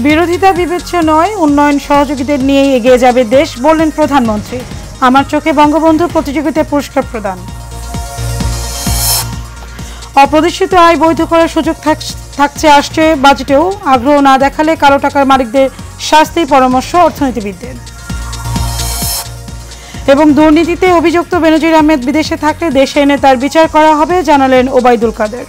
বিরোধিতা বিবেচ্য নয়, উন্নয়ন সহযোগীদের নিয়ে এগিয়ে যাবে দেশ, বললেন প্রধানমন্ত্রী। আমার চোখে বঙ্গবন্ধু প্রতিযোগিতায় পুরস্কার প্রদান। অপ্রদর্শিত আয় বৈধ করার সুযোগ থাকছে আসছে বাজেটেও। আগ্রহ না দেখালে কালো টাকার মালিকদের শাস্তির পরামর্শ অর্থনীতিবিদদের। এবং দুর্নীতিতে অভিযুক্ত বেনজির আহমেদ বিদেশে থাকলে দেশে এনে তার বিচার করা হবে, জানালেন ওবায়দুল কাদের।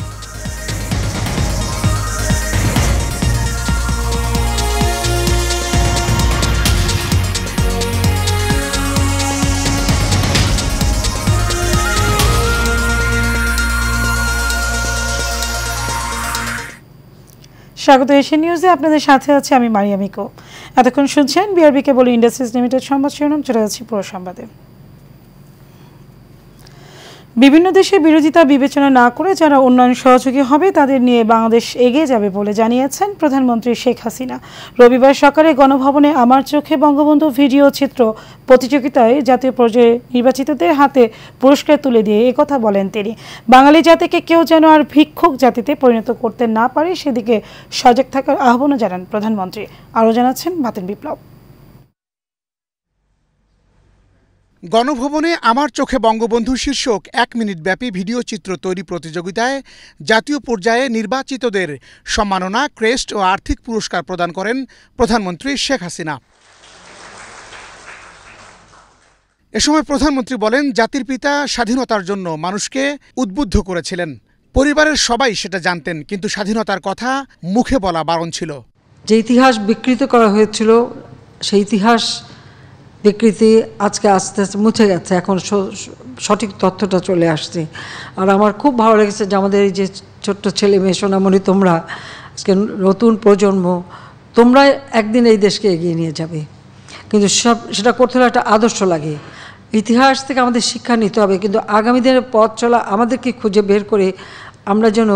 স্বাগত এশিয়ান নিউজে, আপনাদের সাথে আছে আমি মারিয়া মিকো। এতক্ষণ শুনছেন বিআরবি কেবল ইন্ডাস্ট্রিজ লিমিটেড সংবাদ শিরোনাম। চলে যাচ্ছি পুরো সংবাদে। বিভিন্ন দেশে বিরোধিতা বিবেচনা না করে যারা উন্নয়ন সহযোগী হবে তাদের নিয়ে বাংলাদেশ এগিয়ে যাবে বলে জানিয়েছেন প্রধানমন্ত্রী শেখ হাসিনা। রবিবার সকালে গণভবনে আমার চোখে বঙ্গবন্ধু ভিডিও চিত্র প্রতিযোগিতায় জাতীয় পর্যায়ে নির্বাচিতদের হাতে পুরস্কার তুলে দিয়ে একথা বলেন তিনি। বাঙালি জাতিকে কেউ যেন আর ভিক্ষুক জাতিতে পরিণত করতে না পারে সেদিকে সজাগ থাকার আহ্বানও জানান প্রধানমন্ত্রী। আরও জানাচ্ছেন বাতেন বিপ্লব। গণভবনে আমার চোখে বঙ্গবন্ধু শীর্ষক 1 মিনিট ব্যাপী ভিডিও চিত্র তৈরি প্রতিযোগিতায় জাতীয় পর্যায়ে নির্বাচিতদের সম্মাননা, ক্রেস্ট ও আর্থিক পুরস্কার প্রদান করেন প্রধানমন্ত্রী শেখ হাসিনা। এ সময় প্রধানমন্ত্রী বলেন, জাতির পিতা স্বাধীনতার জন্য মানুষকে উদ্বুদ্ধ করেছিলেন। পরিবারের সবাই সেটা জানতেন, কিন্তু স্বাধীনতার কথা মুখে বলা বারণ ছিল। যে ইতিহাস বিকৃত করা হয়েছিল সেই ইতিহাস বিকৃতি আজকে আস্তে আস্তে মুছে গেছে, এখন সঠিক তথ্যটা চলে আসছে। আর আমার খুব ভালো লেগেছে যে আমাদের এই যে ছোট্ট ছেলে মেয়ে সোনামণি, তোমরা আজকে নতুন প্রজন্ম, তোমরা একদিন এই দেশকে এগিয়ে নিয়ে যাবে, কিন্তু সেটা করতে হলে একটা আদর্শ লাগে। ইতিহাস থেকে আমাদের শিক্ষা নিতে হবে, কিন্তু আগামী দিনের পথ চলা আমাদেরকে খুঁজে বের করে আমরা যেন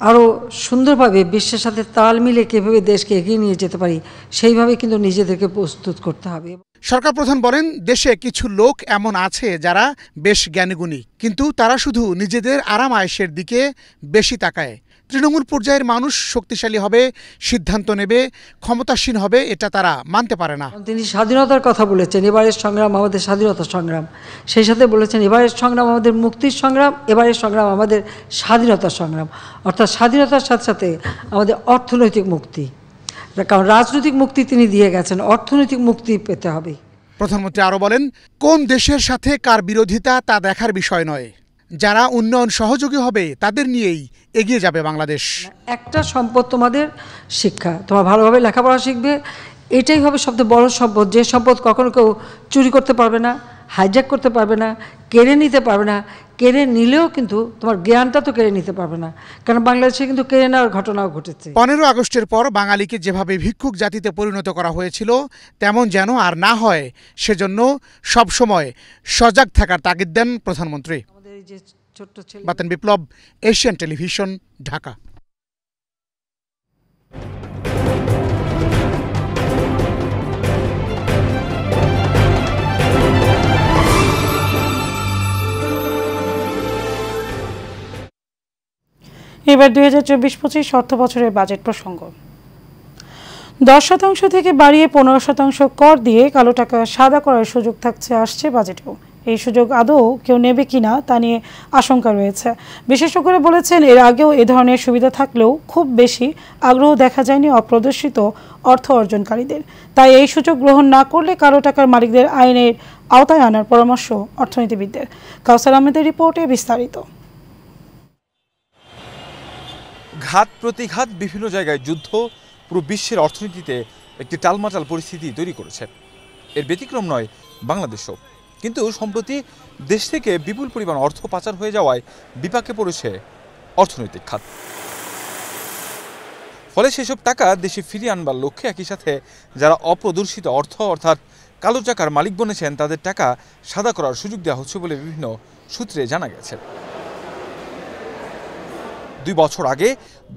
আরও সুন্দরভাবে বিশ্বের সাথে তাল মিলে কীভাবে দেশকে এগিয়ে নিয়ে যেতে পারি সেইভাবে কিন্তু নিজেদেরকে প্রস্তুত করতে হবে। সরকার প্রধান বলেন, দেশে কিছু লোক এমন আছে যারা বেশ জ্ঞানীগুণী, কিন্তু তারা শুধু নিজেদের আরাম আয়েশের দিকে বেশি তাকায়। তৃণমূল পর্যায়ের মানুষ শক্তিশালী হবে, সিদ্ধান্ত নেবে, ক্ষমতাসীন হবে, এটা তারা মানতে পারে না। তিনি স্বাধীনতার কথা বলেছেন, এবারের সংগ্রাম আমাদের স্বাধীনতা সংগ্রাম, সেই সাথে বলেছেন এবারের সংগ্রাম আমাদের মুক্তির সংগ্রাম, এবারের সংগ্রাম আমাদের স্বাধীনতার সংগ্রাম, অর্থাৎ স্বাধীনতার সাথে সাথে আমাদের অর্থনৈতিক মুক্তি। কারণ রাজনৈতিক মুক্তি তিনি দিয়ে গেছেন, অর্থনৈতিক মুক্তি পেতে হবে। প্রধানমন্ত্রী আরও বলেন, কোন দেশের সাথে কার বিরোধিতা তা দেখার বিষয় নয়, যারা উন্নয়ন সহযোগী হবে তাদের নিয়েই এগিয়ে যাবে বাংলাদেশ। একটা সম্পদ তোমাদের শিক্ষা, তোমরা ভালোভাবে লেখাপড়া শিখবে, এটাই হবে সবচেয়ে বড় সম্পদ, যে সম্পদ কখনো কেউ চুরি করতে পারবে না, হাইজ্যাক করতে পারবে না, কেড়ে নিতে পারবে না। কেড়ে নিলেও কিন্তু তোমার জ্ঞানটা তো কেড়ে নিতে পারবে না, কারণ বাংলাদেশে কিন্তু কেড়ে নেওয়ার ঘটনাও ঘটেছে। 15 আগস্টের পর বাঙালিকে যেভাবে ভিক্ষুক জাতিতে পরিণত করা হয়েছিল তেমন যেন আর না হয়, সেজন্য সবসময় সজাগ থাকার তাগিদ দেন প্রধানমন্ত্রী। বাতেন বিপ্লব, এশিয়ান টেলিভিশন, ঢাকা। এবার 2024-25 অর্থ বছরের বাজেট প্রসঙ্গ। 10% থেকে বাড়িয়ে 15% কর দিয়ে কালো টাকা সাদা করার সুযোগ থাকছে আসছে বাজেটেও। এই সুযোগ আদৌ কেউ নেবে কিনা তা নিয়ে আশঙ্কা রয়েছে। বিশেষজ্ঞরা বলেছেন, এর আগেও এ ধরনের সুবিধা থাকলেও খুব বেশি আগ্রহ দেখা যায়নি অপ্রদর্শিত অর্থ অর্জনকারীদের। তাই এই সুযোগ গ্রহণ না করলে কালো টাকার মালিকদের আইনের আওতায় আনার পরামর্শ অর্থনীতিবিদদের। কাউসার আহমেদের রিপোর্টে বিস্তারিত। ঘাত প্রতিঘাত, বিভিন্ন জায়গায় যুদ্ধ পুরো বিশ্বের অর্থনীতিতে একটি টালমাটাল পরিস্থিতি তৈরি করেছে। এর ব্যতিক্রম নয় বাংলাদেশও। কিন্তু সম্প্রতি দেশ থেকে বিপুল পরিমাণ অর্থ পাচার হয়ে যাওয়ায় বিপাকে পড়েছে অর্থনৈতিক খাত। ফলে সেসব টাকা দেশে ফিরিয়ে আনবার লক্ষ্যে একই সাথে যারা অপ্রদর্শিত অর্থ অর্থাৎ কালো টাকার মালিক বনেছেন তাদের টাকা সাদা করার সুযোগ দেওয়া হচ্ছে বলে বিভিন্ন সূত্রে জানা গেছে। 2 বছর আগে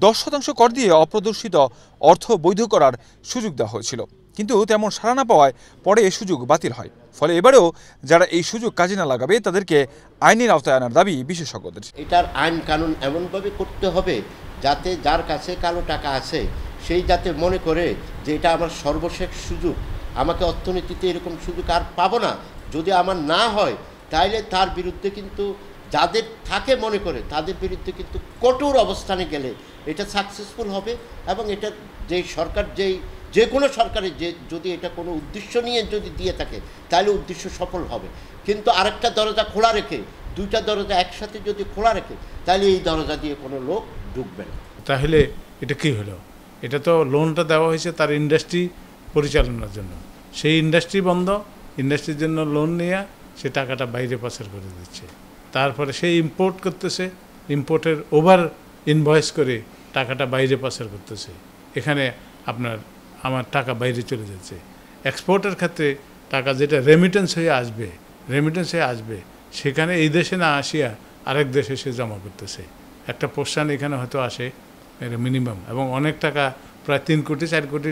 10% কর দিয়ে অপ্রদর্শিত অর্থ বৈধ করার সুযোগ দেওয়া হয়েছিল, কিন্তু তেমন সাড়া না পাওয়ায় পরে এই সুযোগ বাতিল হয়। ফলে এবারেও যারা এই সুযোগ কাজে না লাগাবে তাদেরকে আইনের আওতায় আনার দাবি বিশেষজ্ঞদের। এটার আইন কানুন এমনভাবে করতে হবে যাতে যার কাছে কালো টাকা আছে সেই যাতে মনে করে যে এটা আমার সর্বশেষ সুযোগ, আমাকে অর্থনীতিতে এরকম সুযোগ আর পাবো না। যদি আমার না হয় তাইলে তার বিরুদ্ধে কিন্তু যাদের থাকে মনে করে তাদের বিরুদ্ধে কিন্তু কঠোর অবস্থানে গেলে এটা সাকসেসফুল হবে। এবং এটা যেই সরকার যে কোনো সরকারের যদি এটা কোনো উদ্দেশ্য নিয়ে যদি দিয়ে থাকে তাহলে উদ্দেশ্য সফল হবে। কিন্তু আরেকটা দরজা খোলা রেখে, দুইটা দরজা একসাথে যদি খোলা রেখে তাহলে এই দরজা দিয়ে কোনো লোক ঢুকবে না। তাহলে এটা কি হলো? এটা তো লোনটা দেওয়া হয়েছে তার ইন্ডাস্ট্রি পরিচালনার জন্য, সেই ইন্ডাস্ট্রি বন্ধ, ইন্ডাস্ট্রির জন্য লোন নিয়ে সে টাকাটা বাইরে পাচার করে দিচ্ছে। তারপরে সে ইম্পোর্ট করতেছে, ইম্পোর্টের ওভার ইনভয়েস করে টাকাটা বাইরে পাচার করতেছে। এখানে আমার টাকা বাইরে চলে যাচ্ছে। এক্সপোর্টের ক্ষেত্রে টাকা যেটা রেমিটেন্স হয়ে আসবে সেখানে এই দেশে না আসিয়া আরেক দেশে সে জমা করতেছে। একটা পোর্শন এখানে হয়তো আসে মিনিমাম, এবং অনেক টাকা প্রায় 3 কোটি 4 কোটি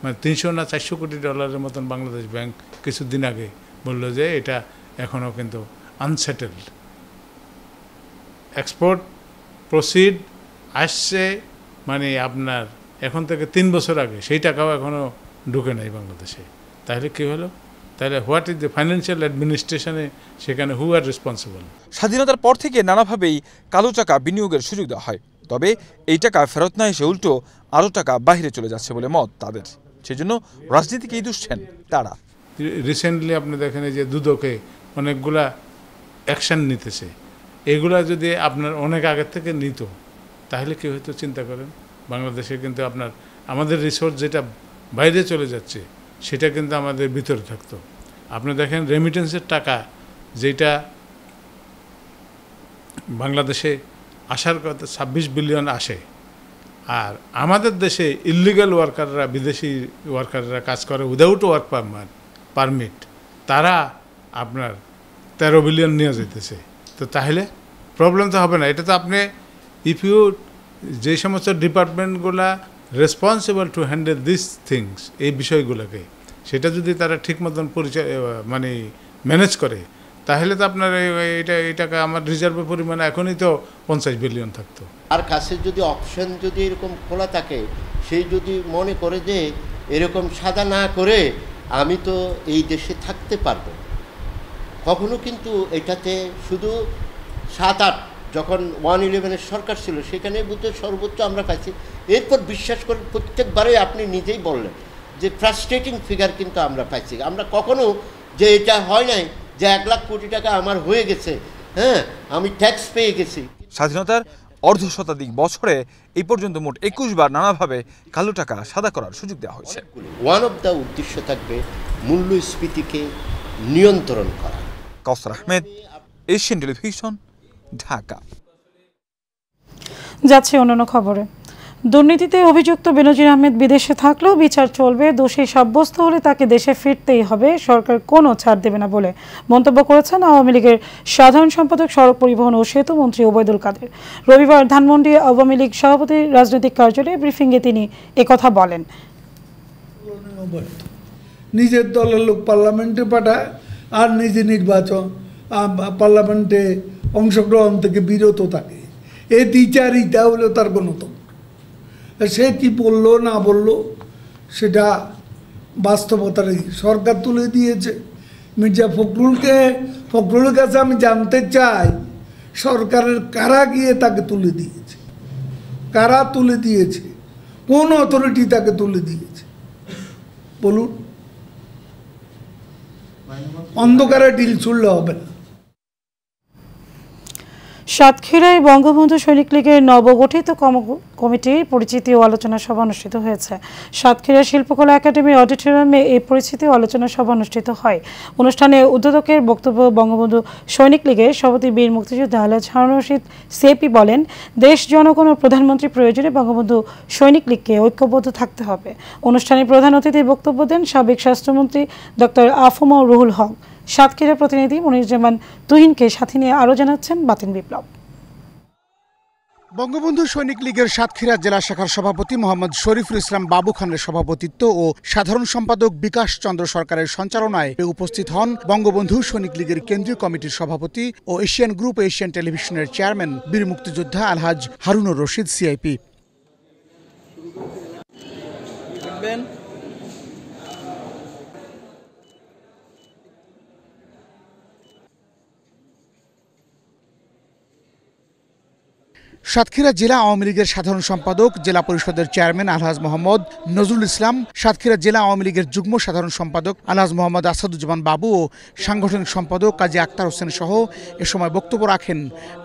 মানে 300 না 400 কোটি ডলারের মতন বাংলাদেশ ব্যাংক কিছুদিন আগে বলল যে এটা এখনও কিন্তু আনসেটেলড। এক্সপোর্ট প্রসিড আসছে মানে আপনার এখন থেকে 3 বছর আগে, সেই টাকাও এখনও ঢুকে নাই বাংলাদেশে। তাহলে কী হলো? তাহলে হোয়াট ইজ দ্য ফাইন্যান্সিয়াল অ্যাডমিনিস্ট্রেশনে সেখানে হু আর রেসপন্সিবল? স্বাধীনতার পর থেকে নানাভাবেই কালো টাকা বিনিয়োগের সুযোগ দেওয়া হয়, তবে এই টাকা ফেরত না এসে উল্টো আরও টাকা বাইরে চলে যাচ্ছে বলে মত তাদের। সেজন্য রাজনীতিকেই দুষছেন তারা। রিসেন্টলি আপনি দেখেন যে দুদকে অনেকগুলা অ্যাকশান নিতেছে, এগুলা যদি আপনার অনেক আগের থেকে নিত তাহলে কী হয়তো চিন্তা করেন। বাংলাদেশে কিন্তু আমাদের রিসোর্স যেটা বাইরে চলে যাচ্ছে সেটা কিন্তু আমাদের ভিতরে থাকতো। আপনি দেখেন রেমিটেন্সের টাকা যেটা বাংলাদেশে আসার কথা 26 বিলিয়ন আসে, আর আমাদের দেশে ইলিগাল ওয়ার্কাররা, বিদেশি ওয়ার্কাররা কাজ করে উইদাউট ওয়ার্ক পারমিট, তারা আপনার 13 বিলিয়ন নিয়ে যেতেছে। তো তাহলে প্রবলেম তো হবে না। এটা তো আপনি যে সমস্ত ডিপার্টমেন্টগুলা responsible to handle this things, এই বিষয়গুলোকে, সেটা যদি তারা ঠিক মতন মানে ম্যানেজ করে তাহলে তো আপনার এই টাকা আমার রিজার্ভের পরিমাণ এখনই তো 50 বিলিয়ন থাকতো। আর কাছে যদি অপশন যদি এরকম খোলা থাকে, সেই যদি মনে করে যে এরকম সাদা না করে আমি তো এই দেশে থাকতে পারবো, কখনো কিন্তু এটাতে শুধু 7-8 যখন 111-এর সরকার ছিল সেখানে বুঝতে সর্বোচ্চ আমরা পাইছি। এরপর বিশ্বাস করে প্রত্যেকবারে আপনি নিজেই বললেন যে ফ্রাস্ট্রেটিং ফিগার কিন্তু আমরা পাইছি। আমরা কখনো যে এটা হয় নাই যে 1 লাখ কোটি টাকা আমার হয়ে গেছে, হ্যাঁ আমি ট্যাক্স পেয়ে গেছি। স্বাধীনতার অর্ধশতাধিক বছরে এই পর্যন্ত মোট 21 বার নানাভাবে কালো টাকা সাদা করার সুযোগ দেওয়া হয়েছে। ওয়ান অফ দ্য উদ্দেশ্য থাকবে মূল্যস্ফীতিকে নিয়ন্ত্রণ করা। কাউসার আহমেদ, এশিয়ান টেলিভিশন, ঢাকা। যাচ্ছে অন্যান্য খবরে। দুর্নীতিতে অভিযুক্ত বেনজির আহমেদ বিদেশে থাকলেও বিচার চলবে, দোষী সাব্যস্ত হলে তাকে দেশে ফিরতেই হবে, সরকার কোনো ছাড় দেবে না বলে মন্তব্য করেছেন আওয়ামী লীগের সাধারণ সম্পাদক, সড়ক পরিবহন ও সেতু মন্ত্রী ওবায়দুল কাদের। রবিবার ধানমন্ডি আওয়ামী লীগ সভাপতির রাজনৈতিক কার্যালয়ে ব্রিফিংয়ে তিনি একথা বলেন। নিজের দলের লোক পার্লামেন্টে পাঠায় আর নিজে নির্বাচন পার্লামেন্টে অংশগ্রহণ থেকে বিরত থাকে, এই দ্বিচারিতা হলো তার গণতন্ত্র। সে কি বললো না বললো সেটা বাস্তবতার সরকার তুলে দিয়েছে। মির্জা ফখরুলের কাছে আমি জানতে চাই সরকারের কারা গিয়ে তাকে তুলে দিয়েছে, কারা তুলে দিয়েছে, কোন অথরিটি তাকে তুলে দিয়েছে বলুন। অন্ধকারে ডিল ছুড়লে হবে না। সাতক্ষীরায় বঙ্গবন্ধু সৈনিক লীগের নবগঠিত কমিটির পরিচিতি ও আলোচনা সভা অনুষ্ঠিত হয়েছে। সাতক্ষীরা শিল্পকলা একাডেমির অডিটোরিয়ামে এই পরিচিতি ও আলোচনা সভা অনুষ্ঠিত হয়। অনুষ্ঠানে উদ্বোধকের বক্তব্য বঙ্গবন্ধু সৈনিক লীগের সভাপতি বীর মুক্তিযোদ্ধা আলহাজ হারুন রশিদ সিএপি বলেন, দেশ, জনগণ ও প্রধানমন্ত্রী প্রয়োজনে বঙ্গবন্ধু সৈনিক লীগকে ঐক্যবদ্ধ থাকতে হবে। অনুষ্ঠানে প্রধান অতিথির বক্তব্য দেন সাবেক স্বাস্থ্যমন্ত্রী ডক্টর আফম রুহুল হক। সাতক্ষীরা প্রতিনিধি মনিরুজ্জামান তুহিনকে সাথে নিয়ে আরও জানাচ্ছেন বাতিন বিপ্লব। বঙ্গবন্ধু সৈনিক লীগের সাতক্ষীরা জেলা শাখার সভাপতি মোহাম্মদ শরীফুল ইসলাম বাবু খানের সভাপতিত্ব ও সাধারণ সম্পাদক বিকাশ চন্দ্র সরকারের সঞ্চালনায় উপস্থিত হন বঙ্গবন্ধু সৈনিক লীগের কেন্দ্রীয় কমিটির সভাপতি ও এশিয়ান গ্রুপ ও এশিয়ান টেলিভিশনের চেয়ারম্যান বীর মুক্তিযোদ্ধা আলহাজ হারুনুর রশিদ সিআইপি। সাতক্ষীরা জেলা আওয়ামী লীগের সাধারণ সম্পাদক, জেলা পরিষদের চেয়ারম্যান আলহাজ মোহাম্মদ নজরুল ইসলাম, সাতক্ষীরা জেলা আওয়ামী লীগের যুগ্ম সাধারণ সম্পাদক আলহাজ মোহাম্মদ আসাদুজ্জামান বাবু ও সাংগঠনিক সম্পাদক কাজী আক্তার হোসেন সহ এ সময় বক্তব্য রাখেন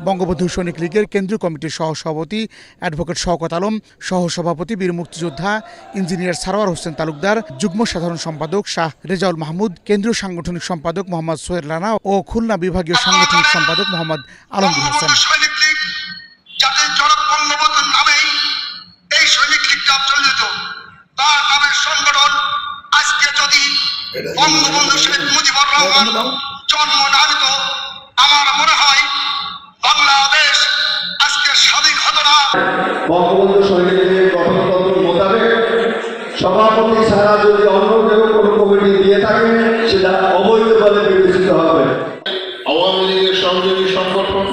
বঙ্গবন্ধু সৈনিক লীগের কেন্দ্রীয় কমিটির সহসভাপতি অ্যাডভোকেট শওকত আলম, সহসভাপতি বীর মুক্তিযোদ্ধা ইঞ্জিনিয়ার সারোয়ার হোসেন তালুকদার, যুগ্ম সাধারণ সম্পাদক শাহ রেজাউল মাহমুদ, কেন্দ্রীয় সাংগঠনিক সম্পাদক মোহাম্মদ সোহেল রানা ও খুলনা বিভাগীয় সাংগঠনিক সম্পাদক মোহাম্মদ আলমগীর হোসেন। যাদের জনক বঙ্গবন্ধুর নামেই এই সৈনিক লীগটা চলিত, তার নামের সংগঠন আজকে যদি বঙ্গবন্ধু শেখ মুজিবুর রহমান জন্ম না নিত, আমার মনে হয় বাংলাদেশ আজকে স্বাধীন হতো না। বঙ্গবন্ধু সৈনিক লীগের গঠনতন্ত্র মোতাবেক সভাপতি ছাড়া যদি অন্য কেউ কোনো কমিটি দিয়ে থাকে সেটা অবৈধ বলে বিবেচিত হবে। আওয়ামী লীগের সহযোগী সংগঠন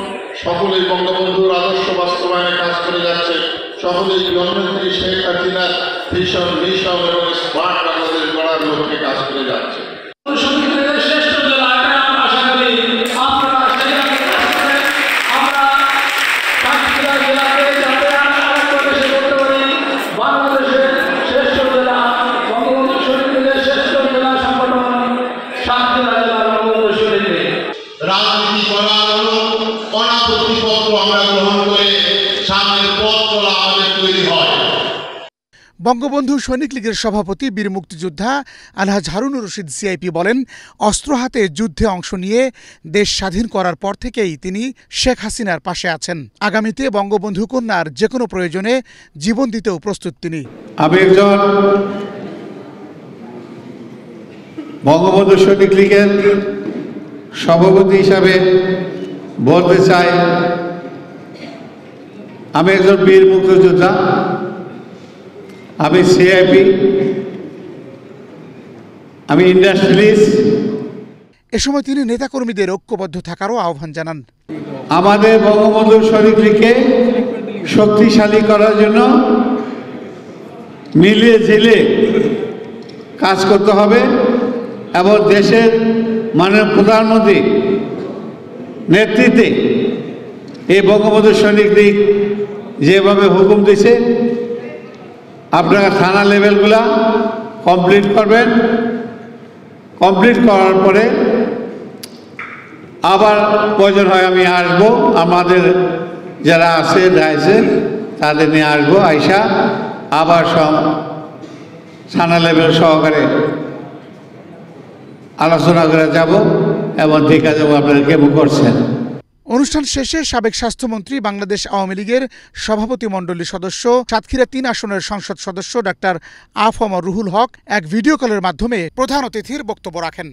সকলেই বঙ্গবন্ধুর আদর্শ বাস্তবায়নে কাজ করে যাচ্ছে। সকলেই প্রধানমন্ত্রী শেখ হাসিনার ভীষণ মিশন এবং স্মার্ট বাংলাদেশ গড়ার লক্ষ্যে কাজ করে যাচ্ছে। রাজনীতি করার হলো অনাপত্তিপত্র আমরা গ্রহণ করে সামনের পথ চলা আমাদের তৈরি হয়। বঙ্গবন্ধু সৈনিক লীগের সভাপতি বীর মুক্তিযোদ্ধা আলহাজ হারুনুর রশিদ সিআইপি বলেন, অস্ত্র হাতে যুদ্ধে অংশ নিয়ে দেশ স্বাধীন করার পর থেকেই তিনি শেখ হাসিনার পাশে আছেন। আগামীতে বঙ্গবন্ধু কন্যার যে কোনো প্রয়োজনে জীবন দিতেও প্রস্তুত তিনি। আমি একজন বঙ্গবন্ধু সৈনিক লীগের সভাপতি হিসাবে বলতে চাই, আমি একজন বীর মুক্তিযোদ্ধা, আমি সিআইপি, আমি ইন্ডাস্ট্রিয়ালিস্ট। এ সময় তিনি নেতাকর্মীদের ঐক্যবদ্ধ থাকারও আহ্বান জানান। আমাদের বঙ্গবন্ধু সৈনিক লীগকে শক্তিশালী করার জন্য মিলিয়ে ঝিলে কাজ করতে হবে এবং দেশের মাননীয় প্রধানমন্ত্রী নেতৃত্বে এই বঙ্গবন্ধু সৈনিক লীগ যেভাবে হুকুম দিছে, আপনারা থানা লেভেলগুলা কমপ্লিট করবেন। কমপ্লিট করার পরে আবার প্রয়োজন হয় আমি আসবো, আমাদের যারা আছে তাদের নিয়ে আসবো, আইসা আবার সব থানা লেভেল সহকারে আলোচনা করে যাব এবং দেখা যাবো আপনারা কেমন করছেন। অনুষ্ঠান শেষে সাবেক স্বাস্থ্যমন্ত্রী, বাংলাদেশ আওয়ামী লীগের সভাপতি মণ্ডলীর সদস্য, সাতক্ষীরা ৩ আসনের সংসদ সদস্য ডাক্তার আফম রুহুল হক এক ভিডিও কলের মাধ্যমে প্রধান অতিথির বক্তব্য রাখেন।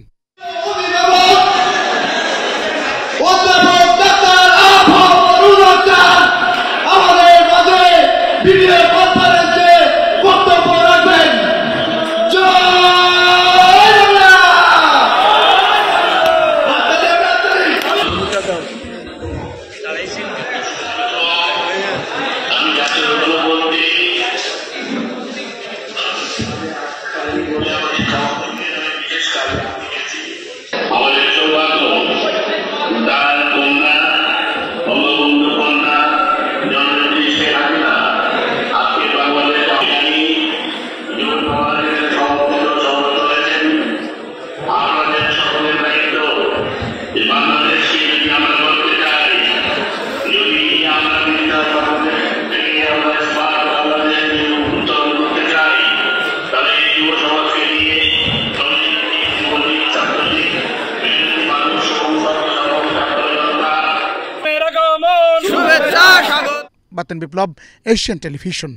বাতেন বিপ্লব, এশিয়ান টেলিভিশন।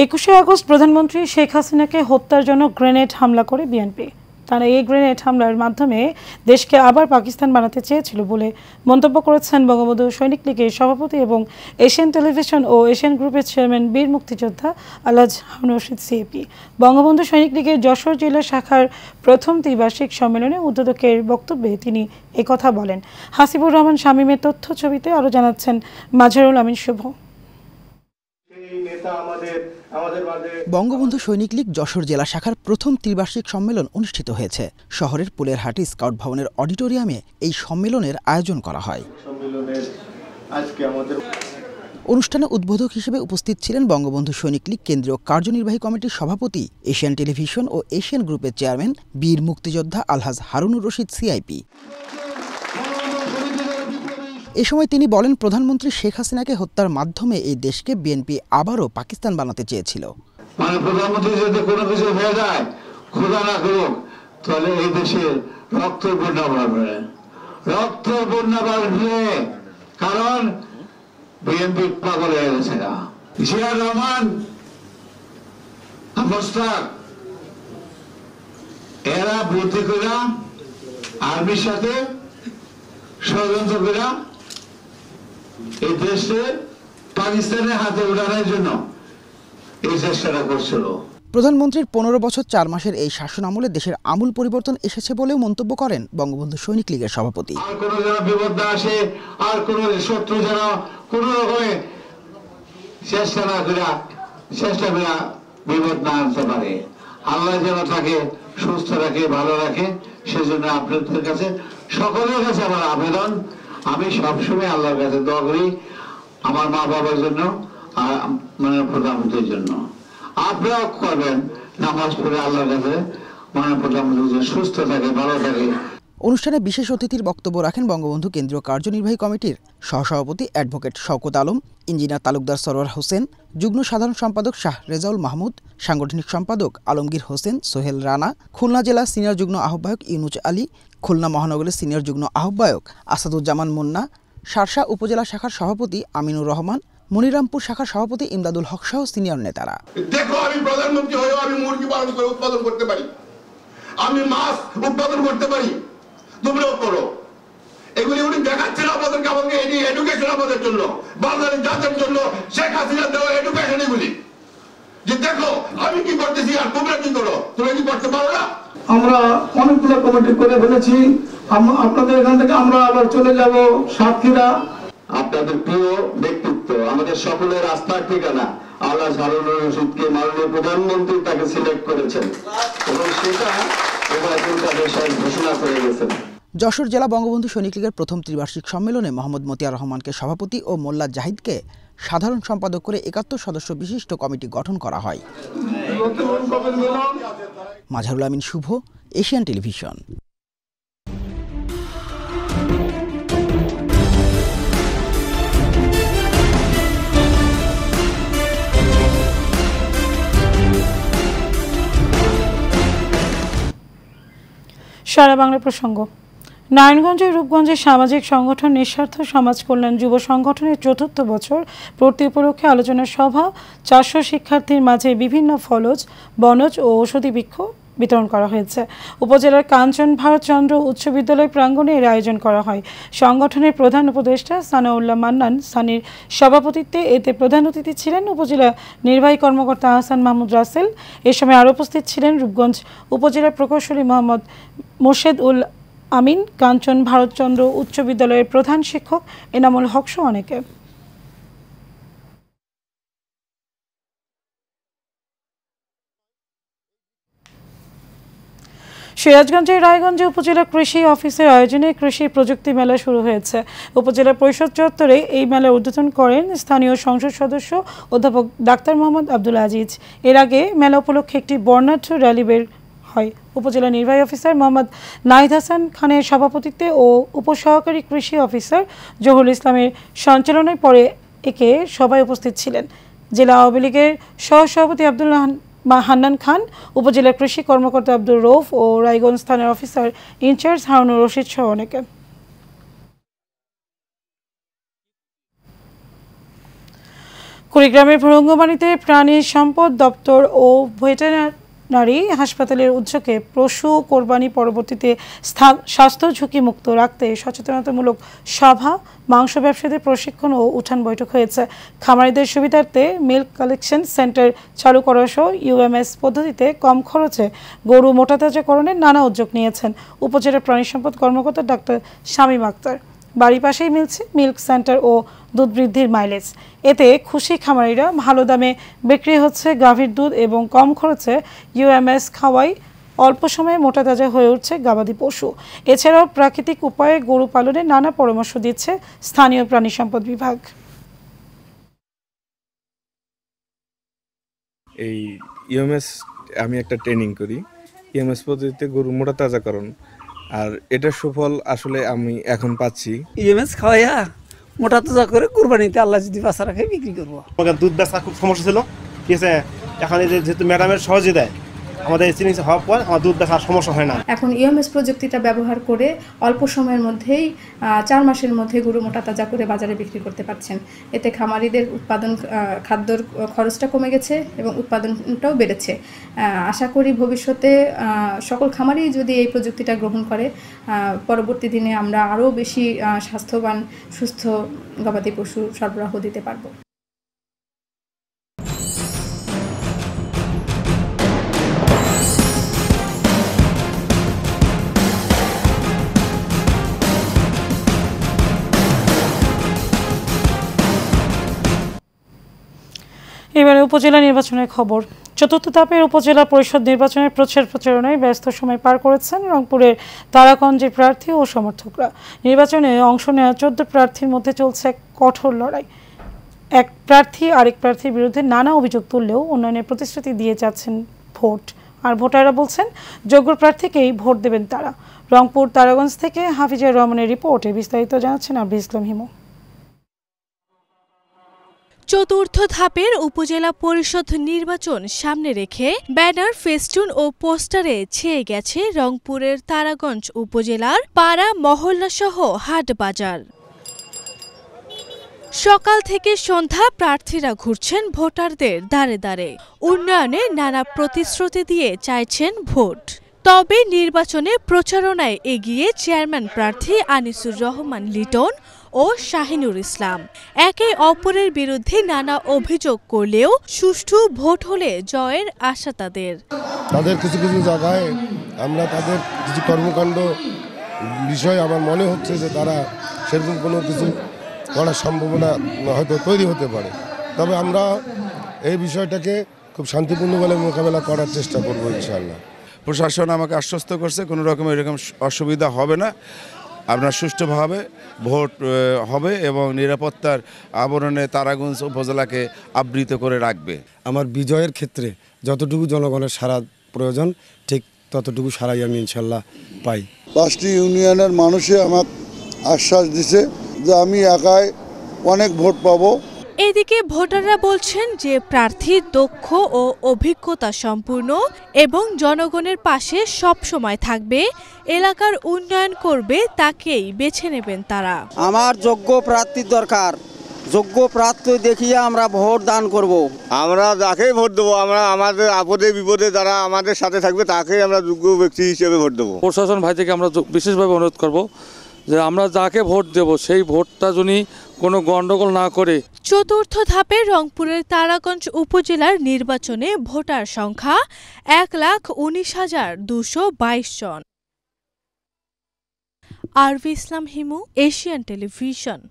21শে আগস্ট প্রধানমন্ত্রী শেখ হাসিনাকে হত্যার জন্য গ্রেনেড হামলা করে বিএনপি। তারা এই গ্রেনেড হামলার মাধ্যমে দেশকে আবার পাকিস্তান বানাতে চেয়েছিল বলে মন্তব্য করেছেন বঙ্গবন্ধু সৈনিক লীগের সভাপতি এবং এশিয়ান টেলিভিশন ও এশিয়ান গ্রুপের চেয়ারম্যান বীর মুক্তিযোদ্ধা আলহাজ হারুনুর রশিদ সিআইপি। বঙ্গবন্ধু সৈনিক লীগের যশোর জেলা শাখার প্রথম ত্রিবার্ষিক সম্মেলনে উদ্বোধকের বক্তব্যে তিনি একথা বলেন। হাসিবুর রহমান শামীমের তথ্য ছবিতে আরও জানাচ্ছেন মাঝারুল আমিন শুভ। বঙ্গবন্ধু সৈনিক লীগ যশোর জেলা শাখার প্রথম ত্রিবার্ষিক সম্মেলন অনুষ্ঠিত হয়েছে। শহরের পুলেরহাটি স্কাউট ভবনের অডিটোরিয়ামে এই সম্মেলনের আয়োজন করা হয়। আজকে আমাদের অনুষ্ঠানে উদ্বোধক হিসেবে উপস্থিত ছিলেন বঙ্গবন্ধু সৈনিক লীগ কেন্দ্রীয় কার্যনির্বাহী কমিটির সভাপতি, এশিয়ান টেলিভিশন ও এশিয়ান গ্রুপের চেয়ারম্যান বীর মুক্তিযোদ্ধা আলহাজ হারুনুর রশিদ সিআইপি। এ সময় তিনি বলেন, প্রধানমন্ত্রী শেখ হাসিনাকে হত্যার মাধ্যমে এই দেশকে বিএনপি আবারও পাকিস্তান বানাতে চেয়েছিল। মানে প্রধানমন্ত্রী যদি কোনো কিছু হয়ে যায়, খোদা না করুক, তাহলে এই দেশে রক্ত বন্যা বাড়বে, রক্ত বন্যা বাড়বে, কারণ বিএনপি পাগল হয়ে গেছে না। জিয়া রহমান, মোশতাক, এরা বুদ্ধি করে আর্মির সাথে ষড়যন্ত্র করে এই দেশে পাকিস্তানের হাতে উঠানোর জন্য এই চেষ্টাটা করছিল। প্রধানমন্ত্রীর ১৫ বছর ৪ মাসের এই শাসন আমলে দেশের আমূল পরিবর্তন এসেছে বলেও মন্তব্য করেন বঙ্গবন্ধু সৈনিক লীগের সভাপতি। আর কোনো যেন বিপদ না আসে, আর কোন শত্রু যেন কোন রকমে চেষ্টা করে বিপদ না আনতে পারে। আল্লাহ যেন তাকে সুস্থ রাখে, ভালো রাখে, সেজন্য আপনাদের কাছে, সকলের কাছে আমার আবেদন, আমি সবসময় আল্লাহর কাছে দোয়া করি আমার মা বাবার জন্য, আর মানে প্রধানমন্ত্রীর জন্য। আপনারাও করবেন, নামাজ পড়ে আল্লাহর কাছে মানে প্রধানমন্ত্রী সুস্থ থাকে, ভালো থাকে। অনুষ্ঠানে বিশেষ অতিথির বক্তব্য রাখেন বঙ্গবন্ধু কেন্দ্রীয় কার্যনির্বাহী কমিটির সহসভাপতি অ্যাডভোকেট শওকত আলম, ইঞ্জিনিয়ার তালুকদার সরওয়ার হোসেন, যুগ্ম সাধারণ সম্পাদক শাহ রেজাউল মাহমুদ, সাংগঠনিক সম্পাদক আলমগীর হোসেন, সোহেল রানা, খুলনা জেলা সিনিয়র যুগ্ম আহ্বায়ক ইউনুস আলী, খুলনা মহানগরের সিনিয়র যুগ্ম আহ্বায়ক আসাদুজ্জামান মুন্না, শার্শা উপজেলা শাখার সভাপতি আমিনুর রহমান, মনিরামপুর শাখার সভাপতি ইমদাদুল হক সহ সিনিয়র নেতারা। দেখো, আমি প্রধানমন্ত্রী হয়েও আমি মুরগি পালন করে উৎপাদন করতে পারি, আমি মাছ উৎপাদন করতে পারি, তোমরাও করো। এগুলি উনি দেখাচ্ছেন আমাদেরকে, আমাদের এডুকেশন আমাদের জন্য, বাংলাদেশ জাতির জন্য শেখ হাসিনা দেওয়া এডুকেশন এগুলি, যে দেখো আমি কি করতেছি আর তোমরা কি করো, তোমরা কি করতে পারো না। আমরা অনেকগুলো কমিটি করে ফেলেছি, আপনাদের এখান থেকে আমরা আবার চলে যাব সাতক্ষীরা। আপনাদের প্রিয় ব্যক্তিত্ব, আমাদের সকলের আস্থার ঠিকানা আল্লাহ হারুনুর রশিদকে মাননীয় প্রধানমন্ত্রী তাকে সিলেক্ট করেছেন এবং সেটা ঘোষণা করে গেছেন। যশোর জেলা বঙ্গবন্ধু সৈনিক লীগের প্রথম ত্রিবার্ষিক সম্মেলনে মোহাম্মদ মতিয়ার রহমানকে সভাপতি ও মোল্লা জাহিদকে সাধারণ সম্পাদক করে ৭১ সদস্য বিশিষ্ট কমিটি গঠন করা হয়। মাঝারুল আমিন শুভ, এশিয়ান টেলিভিশন। সারা বাংলা প্রসঙ্গ। নারায়ণগঞ্জের রূপগঞ্জের সামাজিক সংগঠন নিঃস্বার্থ সমাজ কল্যাণ যুব সংগঠনের ৪র্থ বছর পূর্তি উপলক্ষে আলোচনা সভা, ৪০০ শিক্ষার্থীর মাঝে বিভিন্ন ফলজ, বনজ ও ঔষধি বৃক্ষ বিতরণ করা হয়েছে। উপজেলার কাঞ্চন ভারতচন্দ্র উচ্চ বিদ্যালয় প্রাঙ্গণে এর আয়োজন করা হয়। সংগঠনের প্রধান উপদেষ্টা সানাউল্লাহ মান্নান সানির সভাপতিত্বে এতে প্রধান অতিথি ছিলেন উপজেলা নির্বাহী কর্মকর্তা আহসান মাহমুদ রাসেল। এ সময় আরও উপস্থিত ছিলেন রূপগঞ্জ উপজেলার প্রকৌশলী মোহাম্মদ মোর্শেদ উল আমিন, কাঞ্চন ভারতচন্দ্র উচ্চ বিদ্যালয়ের প্রধান শিক্ষক এনামুল হক সহ অনেকে। সিরাজগঞ্জের রায়গঞ্জে উপজেলা কৃষি অফিসের আয়োজনে কৃষি প্রযুক্তি মেলা শুরু হয়েছে। উপজেলা পরিষদ চত্বরে এই মেলার উদ্বোধন করেন স্থানীয় সংসদ সদস্য অধ্যাপক ডাক্তার মোহাম্মদ আব্দুল আজিজ। এর আগে মেলা উপলক্ষে একটি বর্ণাঢ্য র্যালি বের হয়। উপজেলা নির্বাহী অফিসার মোহাম্মদ নাহিদ হাসান খানের সভাপতিত্বে ও উপসহকারী কৃষি অফিসার জহুরুল ইসলামের সঞ্চালনায় পরে একে সবাই উপস্থিত ছিলেন জেলা আওয়ামী লীগের সহসভাপতি আব্দুল হান্নান খান, উপজেলা কৃষি কর্মকর্তা আব্দুর রৌফ ও রায়গঞ্জ থানার অফিসার ইনচার্জ হারুনুর রশিদ সহ অনেকে। কুড়িগ্রামের ভুরঙ্গমারীতে প্রাণী সম্পদ দপ্তর ও ভেটেরিনারি হাসপাতালের উদ্যোগে পশু কোরবানি পরবর্তীতে স্বাস্থ্য ঝুঁকি মুক্ত রাখতে সচেতনতামূলক সভা, মাংস ব্যবসায়ীদের প্রশিক্ষণ ও উঠান বৈঠক হয়েছে। খামারিদের সুবিধার্থে মিল্ক কালেকশন সেন্টার চালু করা সহ ইউএমএস পদ্ধতিতে কম খরচে গরু মোটাতাজাকরণের নানা উদ্যোগ নিয়েছেন উপজেলা প্রাণী সম্পদ কর্মকর্তা ডাক্তার শামীম আক্তার। বাড়ির পাশেই মিলছে মিল্ক সেন্টার ও দুধ বৃদ্ধির মাইলেজ। এতে খুশি খামারিরা। ভালো দামে বিক্রি হচ্ছে গাভীর দুধ এবং কম খরচে ইউএমএস খাওয়াই অল্প সময়ে মোটা তাজা হয়ে উঠছে গবাদি পশু। এছাড়াও প্রাকৃতিক উপায়ে গরু পালনে নানা পরামর্শ দিচ্ছে স্থানীয় প্রাণী সম্পদ বিভাগ। এই ইএমএস আমি একটা ট্রেনিং করি, ইএমএস পদ্ধতিতে গরু মোটা তাজাকরণ, আর এটার সুফল আসলে আমি এখন পাচ্ছি। ইএমএস খাওয়াইয়া মোটা তাজা করে কুরবানিতে আল্লাহ যদি বাঁচা রাখে বিক্রি করবো। আমাদের দুধ বেচা খুব সমস্যা ছিল, ঠিক আছে। এখন এই যেহেতু ম্যাডামের সহজে দেয়, আমাদের চিকিৎসা হওয়ার পর আমার দুধ বেচার সমস্যা হয় না। এখন ইএমএস প্রযুক্তিটা ব্যবহার করে অল্প সময়ের মধ্যেই 4 মাসের মধ্যে গরু মোটা তাজা করে বাজারে বিক্রি করতে পারছেন। এতে খামারিদের খাদ্যর খরচটা কমে গেছে এবং উৎপাদনটাও বেড়েছে। আশা করি ভবিষ্যতে সকল খামারি যদি এই প্রযুক্তিটা গ্রহণ করে, পরবর্তী দিনে আমরা আরও বেশি স্বাস্থ্যবান সুস্থ গবাদি পশু সরবরাহ দিতে পারবো। এবারে উপজেলা নির্বাচনের খবর। চতুর্থ ধাপের উপজেলা পরিষদ নির্বাচনের প্রচারণায় ব্যস্ত সময় পার করেছেন রংপুরের তারাগঞ্জের প্রার্থী ও সমর্থকরা। নির্বাচনে অংশ নেওয়া 14 প্রার্থীর মধ্যে চলছে এক কঠোর লড়াই। এক প্রার্থী আরেক প্রার্থীর বিরুদ্ধে নানা অভিযোগ তুললেও উন্নয়নের প্রতিশ্রুতি দিয়ে যাচ্ছেন ভোট। আর ভোটাররা বলছেন যোগ্য প্রার্থীকেই ভোট দেবেন তারা। রংপুর তারাগঞ্জ থেকে হাফিজুর রহমানের রিপোর্টে বিস্তারিত জানাচ্ছেন আবু ইসলাম হিমু। চতুর্থ ধাপের উপজেলা পরিষদ নির্বাচন সামনে রেখে ব্যানার, ফেস্টুন ও পোস্টারে ছেয়ে গেছে রংপুরের তারাগঞ্জ উপজেলার পাড়া মহল্লা সহ হাট বাজার। সকাল থেকে সন্ধ্যা প্রার্থীরা ঘুরছেন ভোটারদের দ্বারে দ্বারে। উন্নয়নে নানা প্রতিশ্রুতি দিয়ে চাইছেন ভোট। তবে নির্বাচনে প্রচারণায় এগিয়ে চেয়ারম্যান প্রার্থী আনিসুর রহমান লিটন ও শাহিনুর ইসলাম। একে অপরের বিরুদ্ধে নানা অভিযোগ করলেও সুষ্ঠু ভোট হলে জয়ের আশা তাদের। কিছু কিছু জায়গায় আমরা তাদের কিছু কর্মকাণ্ড বিষয় আমার মনে হচ্ছে যে তারা সেরকম কোনো কিছু করার সম্ভাবনা হয়তো তৈরি হতে পারে। তবে আমরা এই বিষয়টাকে খুব শান্তিপূর্ণভাবে মোকাবেলা করার চেষ্টা করবো ইনশাআল্লাহ। প্রশাসন আমাকে আশ্বস্ত করছে কোনো রকম এরকম অসুবিধা হবে না, আপনার সুষ্ঠুভাবে ভোট হবে এবং নিরাপত্তার আবরণে তারাগঞ্জ উপজেলাকে আবৃত করে রাখবে। আমার বিজয়ের ক্ষেত্রে যতটুকু জনগণের সাড়া প্রয়োজন ঠিক ততটুকু সাড়াই আমি ইনশাল্লাহ পাই। 5টি ইউনিয়নের মানুষে আমাকে আশ্বাস দিছে যে আমি একাই অনেক ভোট পাবো। এদিকে ভোটাররা বলছেন যে প্রার্থী দক্ষ ও অভিজ্ঞতা সম্পূর্ণ এবং জনগণের পাশে সব সময় থাকবে, এলাকার উন্নয়ন করবে, তাকেই বেছে নেবেন তারা। আমার যোগ্য প্রার্থীর দরকার, যোগ্য প্রার্থী দেখিয়ে আমরা ভোট দান করব। আমরা যাকেই ভোট দেবো, আমরা আমাদের আপদে বিপদে যারা আমাদের সাথে থাকবে তাকেই আমরা যোগ্য ব্যক্তি হিসেবে ভোট দেবো। প্রশাসন ভাই থেকে আমরা বিশেষভাবে অনুরোধ করব যে আমরা যাকে ভোট দেব সেই ভোটটা যদি কোনো গন্ডগোল না করে। চতুর্থ ধাপে রংপুরের তারাগঞ্জ উপজেলার নির্বাচনে ভোটার সংখ্যা 1,19,222 জন। আরভি ইসলাম হিমু, এশিয়ান টেলিভিশন।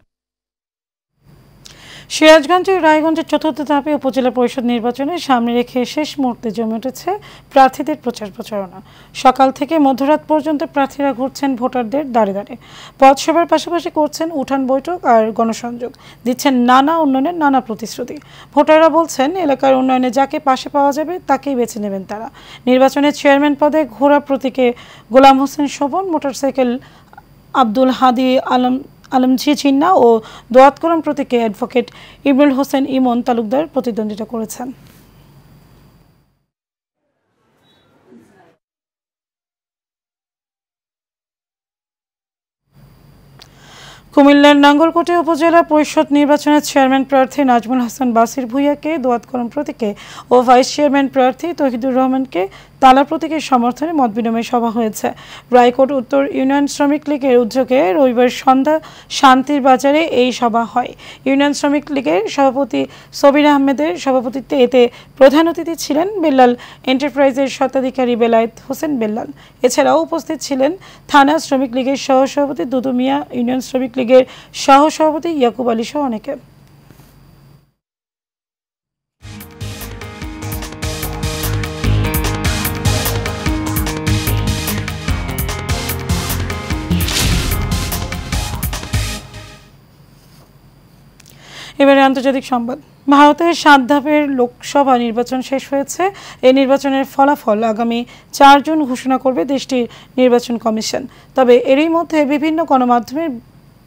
সিরাজগঞ্জের রায়গঞ্জের চতুর্থ ধাপে উপজেলা পরিষদ নির্বাচনে সামনে রেখে শেষ মুহূর্তে জমে উঠেছে প্রার্থীদের প্রচারণা। সকাল থেকে মধ্যরাত পর্যন্ত প্রার্থীরা ঘুরছেন ভোটারদের দ্বারে দ্বারে। পথসভার পাশাপাশি করছেন উঠান বৈঠক আর গণসংযোগ, দিচ্ছেন নানা উন্নয়নের নানা প্রতিশ্রুতি। ভোটাররা বলছেন এলাকার উন্নয়নে যাকে পাশে পাওয়া যাবে তাকেই বেছে নেবেন তারা। নির্বাচনে চেয়ারম্যান পদে ঘোড়া প্রতীকে গোলাম হোসেন শোভন, মোটরসাইকেল আব্দুল হাদি আলমজি চিন্না ও দোয়াতকরম প্রতীকে অ্যাডভোকেট ইমরুল হোসেন ইমন তালুকদার প্রতিদ্বন্দ্বিতা করেছেন। কুমিল্লার নাঙ্গলকোটে উপজেলা পরিষদ নির্বাচনের চেয়ারম্যান প্রার্থী নাজমুল হাসান বাসির ভূঁইয়াকে দোয়াতকরম প্রতীকে ও ভাইস চেয়ারম্যান প্রার্থী তৌহিদুর রহমানকে তালা প্রতীকের সমর্থনে মতবিনিময় সভা হয়েছে। রায়কোট উত্তর ইউনিয়ন শ্রমিক লীগের উদ্যোগে রবিবার সন্ধ্যা শান্তির বাজারে এই সভা হয়। ইউনিয়ন শ্রমিক লীগের সভাপতি সবির আহমেদের সভাপতিত্বে এতে প্রধান অতিথি ছিলেন বেল্লাল এন্টারপ্রাইজের স্বত্বাধিকারী বেলায়েত হোসেন বেল্লাল। এছাড়াও উপস্থিত ছিলেন থানা শ্রমিক লীগের সহসভাপতি দুদু মিয়া, ইউনিয়ন শ্রমিক লীগের সহসভাপতি ইয়াকুব আলী সহ অনেকে। এবারে আন্তর্জাতিক সংবাদ। ভারতের 7 ধাপের লোকসভা নির্বাচন শেষ হয়েছে। এই নির্বাচনের ফলাফল আগামী 4 জুন ঘোষণা করবে দেশটির নির্বাচন কমিশন। তবে এরই মধ্যে বিভিন্ন গণমাধ্যমের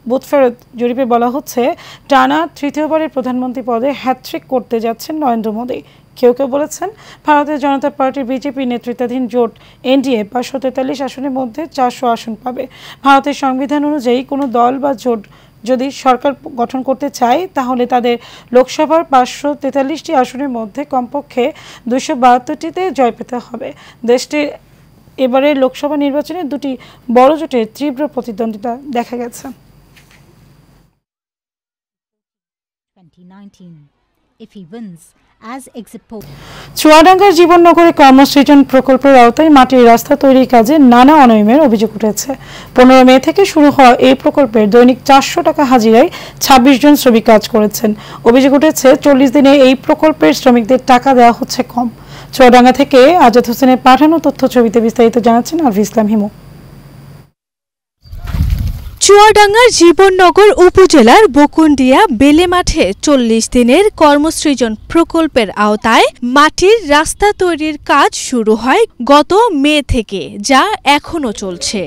বুথ ফেরত জরিপে বলা হচ্ছে টানা তৃতীয়বারের প্রধানমন্ত্রী পদে হ্যাট্রিক করতে যাচ্ছেন নরেন্দ্র মোদী। কেউ কেউ বলেছেন ভারতীয় জনতা পার্টির বিজেপি নেতৃত্বাধীন জোট এনডিএ 543 আসনের মধ্যে 400 আসন পাবে। ভারতের সংবিধান অনুযায়ী কোনো দল বা জোট যদি সরকার গঠন করতে চায় তাহলে তাদের লোকসভার 543টি আসনের মধ্যে কমপক্ষে 272টিতে জয় পেতে হবে। দেশটির এবারে লোকসভা নির্বাচনে দুটি বড় জোটের তীব্র প্রতিদ্বন্দ্বিতা দেখা গেছে। চুয়াডাঙ্গার জীবননগরে কর্মসৃজন প্রকল্পের আওতায় মাটির রাস্তা তৈরির কাজে নানা অনিয়মের অভিযোগ উঠেছে। 15 মে থেকে শুরু হওয়া এই প্রকল্পের দৈনিক 400 টাকা হাজিরায় 26 জন শ্রমিক কাজ করেছেন। অভিযোগ উঠেছে 40 দিনে এই প্রকল্পের শ্রমিকদের টাকা দেওয়া হচ্ছে কম। চুয়াডাঙ্গা থেকে আজাদ হোসেনের পাঠানো তথ্য ছবিতে বিস্তারিত জানাচ্ছেন আরভি ইসলাম হিমু। চুয়াডাঙ্গার জীবননগর উপজেলার বকুন্ডিয়া বেলে মাঠে 40 দিনের কর্মসৃজন প্রকল্পের আওতায় মাটির রাস্তা তৈরির কাজ শুরু হয় গত মে থেকে, যা এখনো চলছে।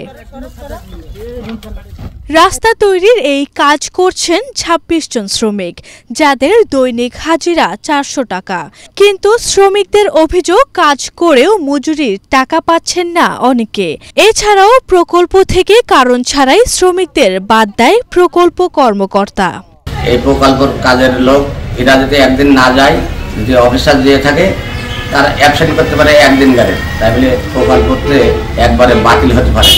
রাস্তা তৈরির এই কাজ করছেন 26 জন শ্রমিক, যাদের দৈনিক হাজিরা 400 টাকা। কিন্তু শ্রমিকদের অভিযোগ কাজ করেও মজুরির টাকা পাচ্ছেন না অনেকে। এছাড়াও প্রকল্প থেকে কারণ ছাড়াই শ্রমিকদের বাদ দেয় প্রকল্প কর্মকর্তা। এই প্রকল্পের কাজের লোক এরা যদি একদিন না যায়, যদি অফিসার দিয়ে থাকে, তার অ্যাবসেন্ট করতে পারে একদিন গাড়ি, তাই বলে প্রকল্পতে একবারে বাতিল হতে পারে।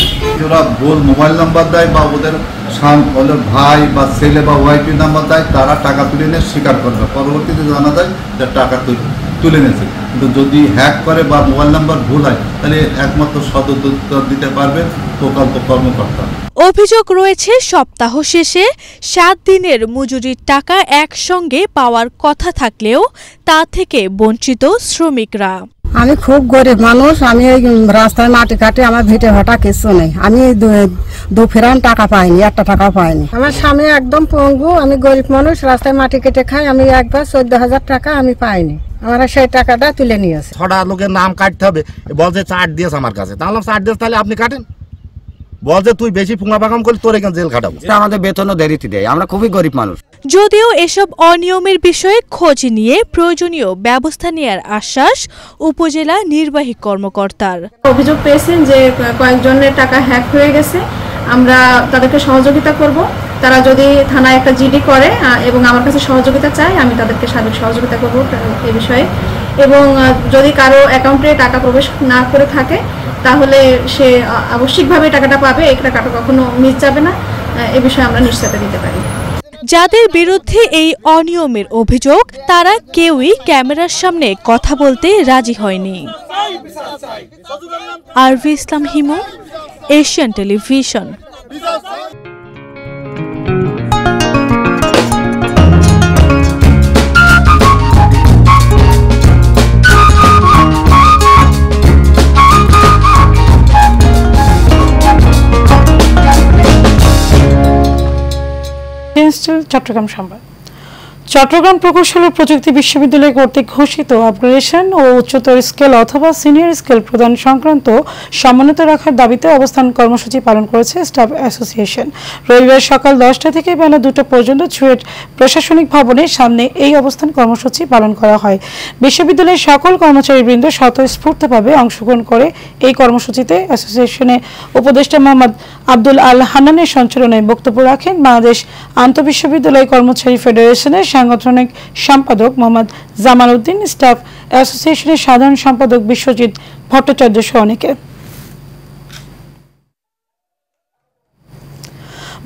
ওরা ভুল মোবাইল নাম্বার দেয় বা ওদের ভাই বা ছেলে বা ওয়াইফের নাম্বার দেয়, তারা টাকা তুলে নিয়ে স্বীকার করবে। পরবর্তীতে জানা যায় যে টাকা তুলে নিয়েছে। কিন্তু যদি হ্যাক করে বা মোবাইল নাম্বার ভুল হয়, তাহলে একমাত্র সদুত্তর দিতে পারবে প্রকল্প কর্মকর্তা। অভিযোগ রয়েছে সপ্তাহ শেষে 7 দিনের মজুরির টাকা একসঙ্গে পাওয়ার কথা থাকলেও তা থেকে বঞ্চিত শ্রমিকরা। আমি খুব গরিব মানুষ, আমি ওই রাস্তায় মাটি কাটে, আমার ভিটে ভাটা কিছু নেই। আমি দু ফেরান টাকা পাইনি, 1 টাকাও পাইনি। আমার স্বামী একদম পঙ্গু, আমি গরিব মানুষ, রাস্তায় মাটি কেটে খাই। আমি একবার 14,000 টাকা আমি পাইনি, আমরা সেই টাকাটা তুলে নিয়েছি। 6টা লোকের নাম কাটতে হবে, বলছে চার্ট দিয়েছে আমার কাছে। তাহলে চার্ট দিয়েছে, তাহলে আপনি কাটেন। বলছে তুই বেশি ফুঙ্গা পাকাম করলে তোর এখানে জেল খাটাবো। আমাদের বেতনও দেরিতে দেয়, আমরা খুবই গরিব মানুষ। যদিও এসব অনিয়মের বিষয়ে খোঁজ নিয়ে প্রয়োজনীয় ব্যবস্থা নেওয়ার আশ্বাস উপজেলা নির্বাহী কর্মকর্তার। অভিযোগ পেয়েছেন যে কয়েকজনের টাকা হ্যাক হয়ে গেছে, আমরা তাদেরকে সহযোগিতা করব। তারা যদি থানায় একটা জিডি করে এবং আমার কাছে সহযোগিতা চায়, আমি তাদেরকে সার্বিক সহযোগিতা করব এই বিষয়ে। এবং যদি কারো অ্যাকাউন্টে টাকা প্রবেশ না করে থাকে, তাহলে সে আবশ্যিকভাবে টাকাটা পাবে, এই টাকাটা কখনো মিস যাবে না, এ বিষয়ে আমরা নিশ্চয়তা দিতে পারি। যাদের বিরুদ্ধে এই অনিয়মের অভিযোগ, তারা কেউই ক্যামেরার সামনে কথা বলতে রাজি হয়নি। আরভি ইসলাম হিমু, এশিয়ান টেলিভিশন। চট্টগ্রাম সংবাদ। চট্টগ্রাম প্রকৌশল ও প্রযুক্তি বিশ্ববিদ্যালয় কর্তৃক ঘোষিত আপগ্রেডেশন ও উচ্চতর স্কেল অথবা সিনিয়র স্কেল প্রদান সংক্রান্ত সমুন্নত রাখার দাবিতে অবস্থান কর্মসূচি পালন করেছে স্টাফ অ্যাসোসিয়েশন। রবিবার সকাল 10টা থেকে বেলা 2টা পর্যন্ত চুয়েট প্রশাসনিক ভবনের সামনে এই অবস্থান কর্মসূচি পালন করা হয়। বিশ্ববিদ্যালয়ের সকল কর্মচারীবৃন্দ স্বতঃস্ফূর্তভাবে অংশগ্রহণ করে এই কর্মসূচিতে অ্যাসোসিয়েশনের উপদেষ্টা মোহাম্মদ আব্দুল আল হান্নানের সঞ্চালনায় বক্তব্য রাখেন বাংলাদেশ আন্তঃবিশ্ববিদ্যালয় কর্মচারী ফেডারেশনের সাংগঠনিক সম্পাদক মোহাম্মদ জামাল উদ্দিন, স্টাফ অ্যাসোসিয়েশনের সাধারণ সম্পাদক বিশ্বজিৎ ভট্টাচার্য সহ অনেকে।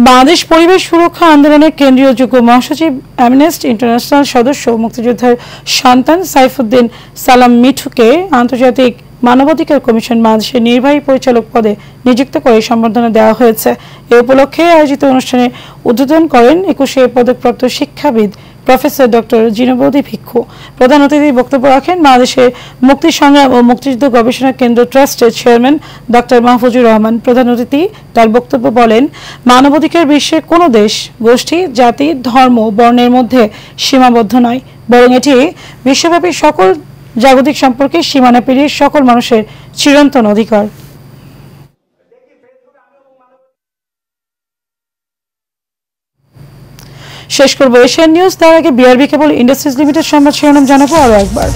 বাংলাদেশ পরিবেশ সুরক্ষা আন্দোলনের কেন্দ্রীয় যুগ্ম মহাসচিব, অ্যামনেস্টি ইন্টারন্যাশনাল সদস্য, মুক্তিযোদ্ধার সন্তান সাইফুদ্দিন সালাম মিঠুকে আন্তর্জাতিক মানবাধিকার কমিশন বাংলাদেশের নির্বাহী পরিচালক পদে নিযুক্ত করে সম্বর্ধনা দেওয়া হয়েছে। এ উপলক্ষে আয়োজিত অনুষ্ঠানে উদ্বোধন করেন 21 পদকপ্রাপ্ত শিক্ষাবিদ প্রফেসর ডক্টর জিনবৌদি ভিক্ষু। প্রধান অতিথি বক্তব্য রাখেন বাংলাদেশের মুক্তি সংগ্রাম ও মুক্তিযুদ্ধ গবেষণা কেন্দ্র ট্রাস্টের চেয়ারম্যান ডক্টর মাহফুজুর রহমান। প্রধান অতিথি তার বক্তব্য বলেন, মানবাধিকার বিশ্বের কোনো দেশ, গোষ্ঠী, জাতি, ধর্ম, বর্ণের মধ্যে সীমাবদ্ধ নয়, বরং এটি বিশ্বব্যাপী সকল জাগতিক সম্পর্কে সীমানা পেরিয়ে সকল মানুষের চিরন্তন অধিকার। শেষ করব এশিয়ান নিউজ, তার আগে বিআরবি কেবল ইন্ডাস্ট্রিজ লিমিটেড সংবাদ শিরোনাম জানাবো আরো একবার।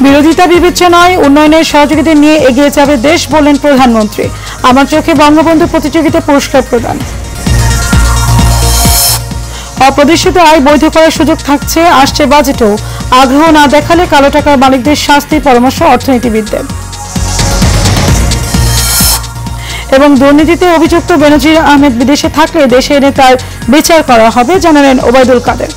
বিরোধিতা বিবেচনায় উন্নয়নের সহযোগিতা নিয়ে এগিয়ে যাবে দেশ, বললেন প্রধানমন্ত্রী। আমার চোখে বঙ্গবন্ধু প্রতিযোগিতা পুরস্কার প্রদান। অপ্রদর্শিত আয় বৈধ করার সুযোগ থাকছে আসছে বাজেটেও। আগ্রহ না দেখালে কালো টাকার মালিকদের শাস্তির পরামর্শ অর্থনীতিবিদদের। এবং দুর্নীতিতে অভিযুক্ত বেনজির আহমেদ বিদেশে থাকলে দেশে এনে তার বিচার করা হবে, জানালেন ওবায়দুল কাদের।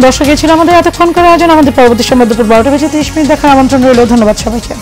দর্শক, ছিল আমাদের এতক্ষণ করে আয়োজন। আমাদের পরবর্তী সংবাদ দুপুর 12টা বেজে 30 মিনিট দেখার আমন্ত্রণ রইল। ধন্যবাদ সবাইকে।